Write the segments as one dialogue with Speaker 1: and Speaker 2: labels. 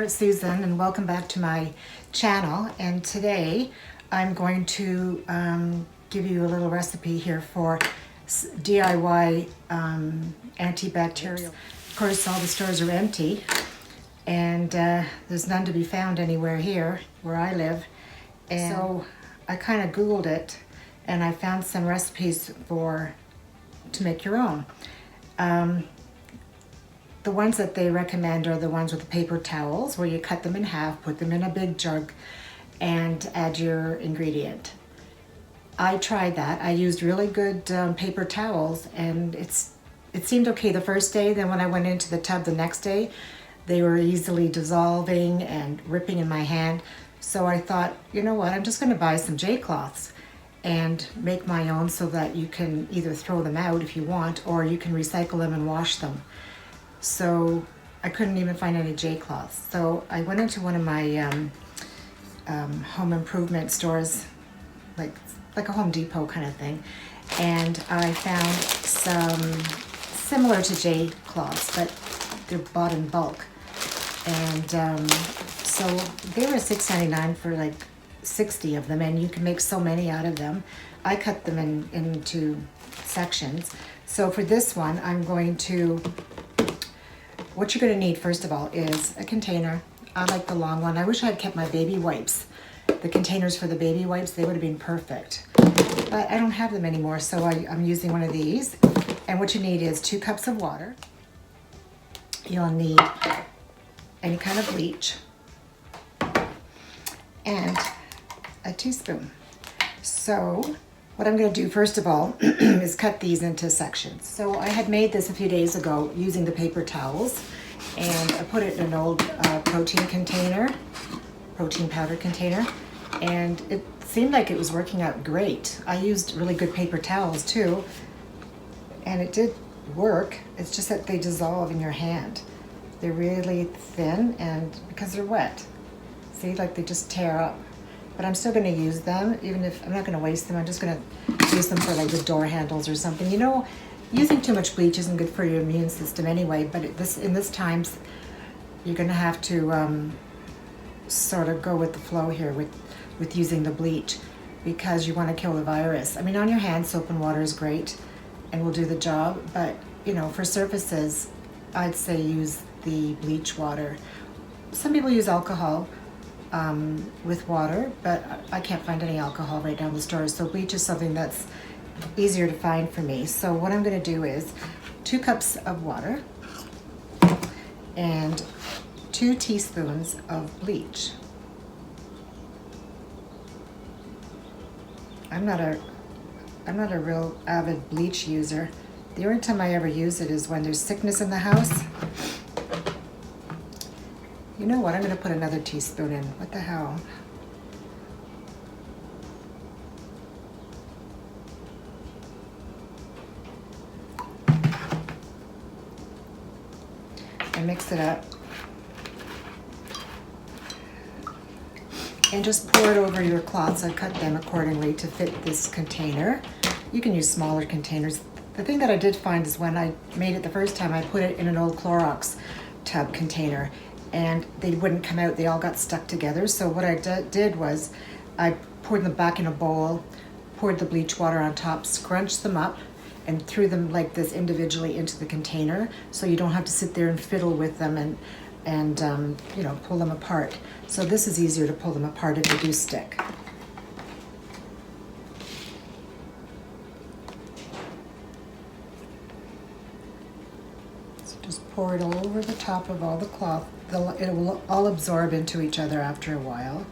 Speaker 1: it's Susan and welcome back to my channel, and today I'm going to give you a little recipe here for DIY antibacterial. Of course, all the stores are empty and there's none to be found anywhere here where I live, and so I kind of Googled it and I found some recipes to make your own. The ones that they recommend are the ones with the paper towels, where you cut them in half, put them in a big jug, and add your ingredient. I tried that. I used really good paper towels, and it seemed okay the first day. Then when I went into the tub the next day, they were easily dissolving and ripping in my hand. So I thought, you know what, I'm just going to buy some J-cloths and make my own, so that you can either throw them out if you want, or you can recycle them and wash them. So I couldn't even find any J-cloths. So I went into one of my home improvement stores, like a Home Depot kind of thing, and I found some similar to J-cloths, but they're bought in bulk. And so they were $6.99 for like 60 of them, and you can make so many out of them. I cut them into sections. So for this one, what you're going to need first of all is a container. I like the long one. I wish I had kept my baby wipes. The containers for the baby wipes, they would have been perfect. But I don't have them anymore, so I'm using one of these. And what you need is 2 cups of water. You'll need any kind of bleach. And a teaspoon. So what I'm going to do first of all is cut these into sections. So I had made this a few days ago using the paper towels, and I put it in an old protein powder container, and it seemed like it was working out great. I used really good paper towels too, and it did work. It's just that they dissolve in your hand. They're really thin, and because they're wet, see, like they just tear up. But I'm still going to use them, even if I'm not going to waste them. I'm just going to use them for like the door handles or something. You know, using too much bleach isn't good for your immune system anyway, but in this times, you're going to have to sort of go with the flow here with using the bleach, because you want to kill the virus. I mean, on your hands, soap and water is great and will do the job, but you know, for surfaces, I'd say use the bleach water. Some people use alcohol with water, but I can't find any alcohol right now in the stores, so bleach is something that's easier to find for me. So what I'm going to do is 2 cups of water and 2 teaspoons of bleach. I'm not a real avid bleach user. The only time I ever use it is when there's sickness in the house. You know what? I'm going to put another teaspoon in. What the hell? And mix it up. And just pour it over your cloths. I cut them accordingly to fit this container. You can use smaller containers. The thing that I did find is when I made it the first time, I put it in an old Clorox tub container, and they wouldn't come out. They all got stuck together. So what I did was I poured them back in a bowl, poured the bleach water on top, scrunched them up, and threw them like this individually into the container, so you don't have to sit there and fiddle with them and you know, pull them apart. So this is easier to pull them apart if they do stick. So just pour it all over the top of all the cloth. It will all absorb into each other after a while.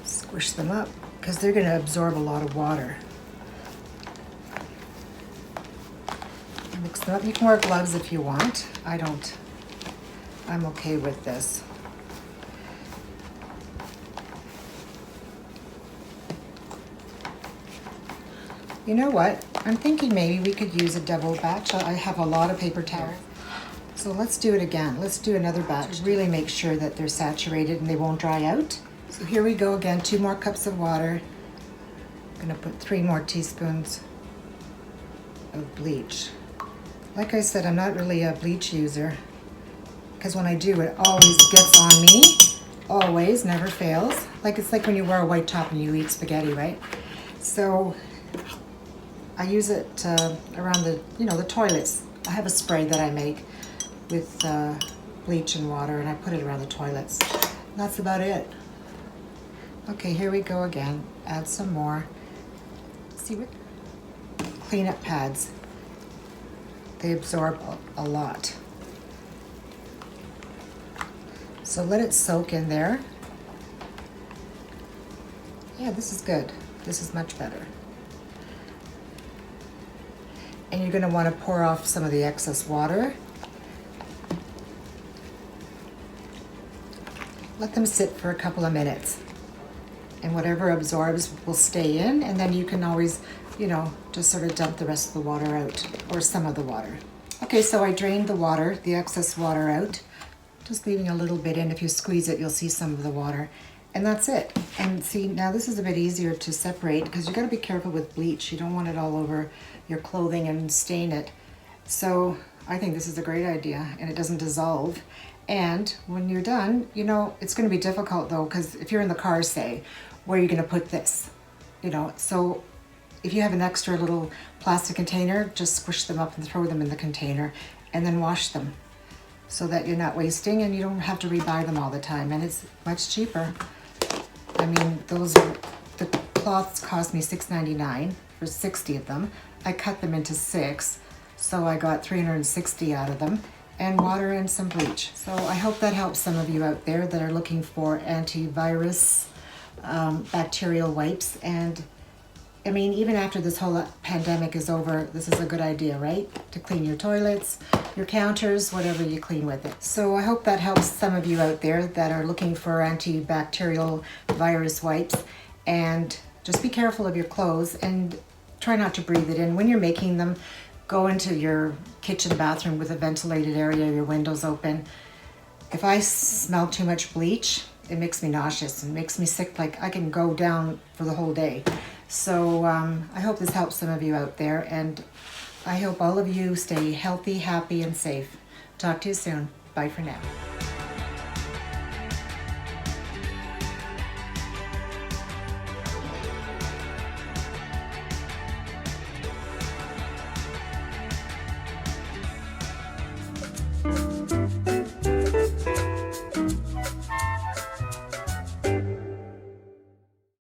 Speaker 1: Squish them up, because they're going to absorb a lot of water. Mix them up. You can wear gloves if you want. I don't. I'm okay with this. You know what? I'm thinking maybe we could use a double batch. I have a lot of paper towels. So let's do it again. Let's do another batch. Really make sure that they're saturated and they won't dry out. So here we go again, 2 more cups of water. I'm gonna put 3 more teaspoons of bleach. Like I said, I'm not really a bleach user because when I do, it always gets on me. Always, never fails. It's like when you wear a white top and you eat spaghetti, right? So I use it around the toilets. I have a spray that I make with bleach and water, and I put it around the toilets. That's about it. Okay, here we go again. Add some more. See what? Cleanup pads. They absorb a lot. So let it soak in there. Yeah, this is good. This is much better. And you're going to want to pour off some of the excess water. Let them sit for a couple of minutes. And whatever absorbs will stay in, and then you can always, just sort of dump the rest of the water out, or some of the water. Okay, so I drained the water, the excess water out, just leaving a little bit in. If you squeeze it, you'll see some of the water. And that's it. And see, now this is a bit easier to separate because you got to be careful with bleach. You don't want it all over your clothing and stain it. So I think this is a great idea, and it doesn't dissolve. And when you're done, it's going to be difficult though, because if you're in the car, say, where are you going to put this? So if you have an extra little plastic container, just squish them up and throw them in the container and then wash them so that you're not wasting and you don't have to rebuy them all the time. And it's much cheaper. I mean, the cloths cost me $6.99 for 60 of them. I cut them into 6, so I got 360 out of them, and water and some bleach. So I hope that helps some of you out there that are looking for antivirus bacterial wipes. And I mean, even after this whole pandemic is over, this is a good idea, right? To clean your toilets, your counters, whatever you clean with it. So I hope that helps some of you out there that are looking for antibacterial virus wipes. And just be careful of your clothes and try not to breathe it in. When you're making them, go into your kitchen bathroom with a ventilated area, your windows open. If I smell too much bleach, it makes me nauseous and makes me sick. Like I can go down for the whole day. So I hope this helps some of you out there, and I hope all of you stay healthy, happy, and safe. Talk to you soon. Bye for now.